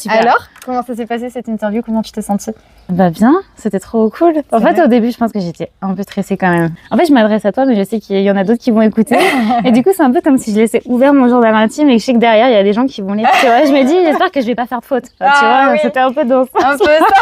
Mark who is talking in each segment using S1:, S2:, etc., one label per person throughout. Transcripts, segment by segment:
S1: super.
S2: Alors, comment ça s'est passé cette interview? Comment tu t'es sentie?
S1: Bah bien, c'était trop cool. En fait, au début, je pense que j'étais un peu stressée quand même. En fait, je m'adresse à toi, mais je sais qu'il y en a d'autres qui vont écouter. Et du coup, c'est un peu comme si je laissais ouvert mon journal intime et que je sais que derrière, il y a des gens qui vont lire. Tu vois, je me dis, j'espère que je vais pas faire de faute. Tu vois,
S2: oui.
S1: c'était un peu dans ça.
S2: Un peu ça.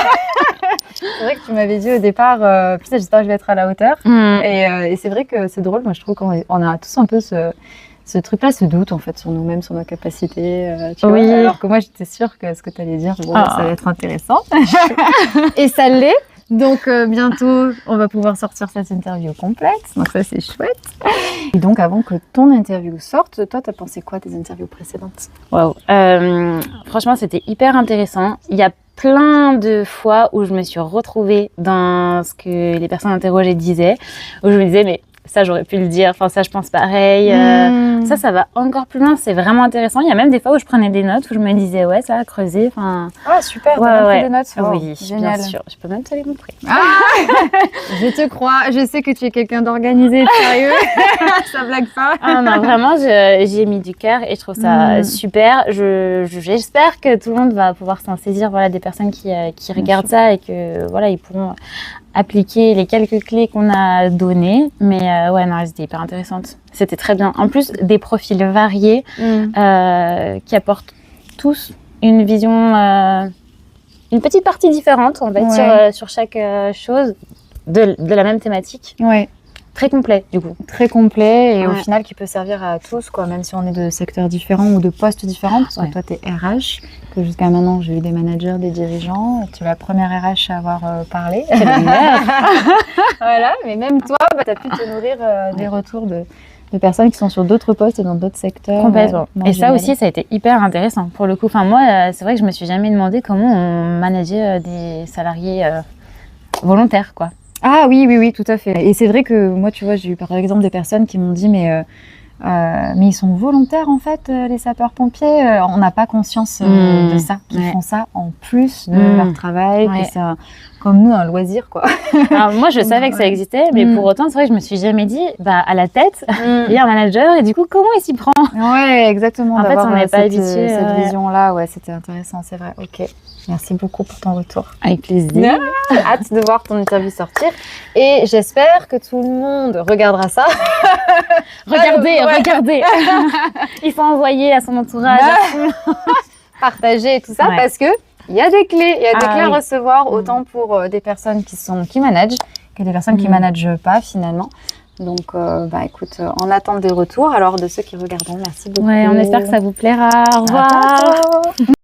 S2: C'est vrai que tu m'avais dit au départ, putain, j'espère que je vais être à la hauteur. Et c'est vrai que c'est drôle. Moi, je trouve qu'on a tous un peu ce truc-là, ce doute en fait sur nous-mêmes, sur nos capacités. Tu vois, alors que moi, j'étais sûre que ce que tu allais dire, bon, ça va être intéressant. Et ça l'est. Donc bientôt, on va pouvoir sortir cette interview complète. Donc ça, c'est chouette. Et donc, avant que ton interview sorte, toi, t'as pensé quoi des interviews précédentes?
S1: Waouh. Franchement, c'était hyper intéressant. Il y a plein de fois où je me suis retrouvée dans ce que les personnes interrogées disaient, où je me disais, mais ça, j'aurais pu le dire. Enfin, ça, je pense pareil. Ça va encore plus loin. C'est vraiment intéressant. Il y a même des fois où je prenais des notes, où je me disais, ouais, ça a creusé. Enfin,
S2: ah, super. T'as pris des notes?
S1: Oui,
S2: génial.
S1: Bien sûr. Je peux même te les montrer.
S2: Ah, je te crois. Je sais que tu es quelqu'un d'organisé, de sérieux. Ça blague pas.
S1: Ah non, vraiment, j'y ai mis du cœur et je trouve ça super. J'espère que tout le monde va pouvoir s'en saisir. Voilà, des personnes qui regardent ça et que voilà, ils pourront appliquer les quelques clés qu'on a données. Mais ouais, non, elles étaient hyper intéressantes. C'était très bien. En plus, des profils variés qui apportent tous une vision, une petite partie différente, en fait, sur chaque chose de la même thématique.
S2: Ouais.
S1: Très complet, du coup.
S2: Très complet et au final qui peut servir à tous, quoi, même si on est de secteurs différents ou de postes différents. Parce que toi, tu es RH, que jusqu'à maintenant, j'ai eu des managers, des dirigeants. Tu es la première RH à avoir parlé.
S1: Quelle honneur.
S2: Voilà, mais même toi, tu as pu te nourrir des retours de personnes qui sont sur d'autres postes et dans d'autres secteurs.
S1: Complètement. Et ça aussi, ça a été hyper intéressant. Pour le coup, enfin, moi, c'est vrai que je me suis jamais demandé comment on manageait des salariés volontaires, quoi.
S2: Ah oui, tout à fait. Et c'est vrai que moi, tu vois, j'ai eu par exemple des personnes qui m'ont dit mais ils sont volontaires en fait, les sapeurs-pompiers. On n'a pas conscience de ça. Ils font ça en plus de leur travail. Que c'est comme nous un loisir, quoi.
S1: Alors moi, je savais que ça existait, mais pour autant, c'est vrai que je me suis jamais dit, à la tête, il y a un manager et du coup, comment il s'y prend?
S2: Ouais, exactement.
S1: En fait, on n'est pas habitué.
S2: Cette vision-là, ouais, c'était intéressant, c'est vrai. Ok. Merci beaucoup pour ton retour.
S1: Avec plaisir.
S2: J'ai hâte de voir ton interview sortir et j'espère que tout le monde regardera ça.
S1: Regardez. Il faut envoyer à son entourage,
S2: partager et tout ça parce que il y a des clés, à recevoir autant pour des personnes qui managent que des personnes qui managent pas finalement. Donc, écoute, on attend des retours. Alors, de ceux qui regarderont, merci beaucoup.
S1: Ouais, on espère que ça vous plaira. Au revoir.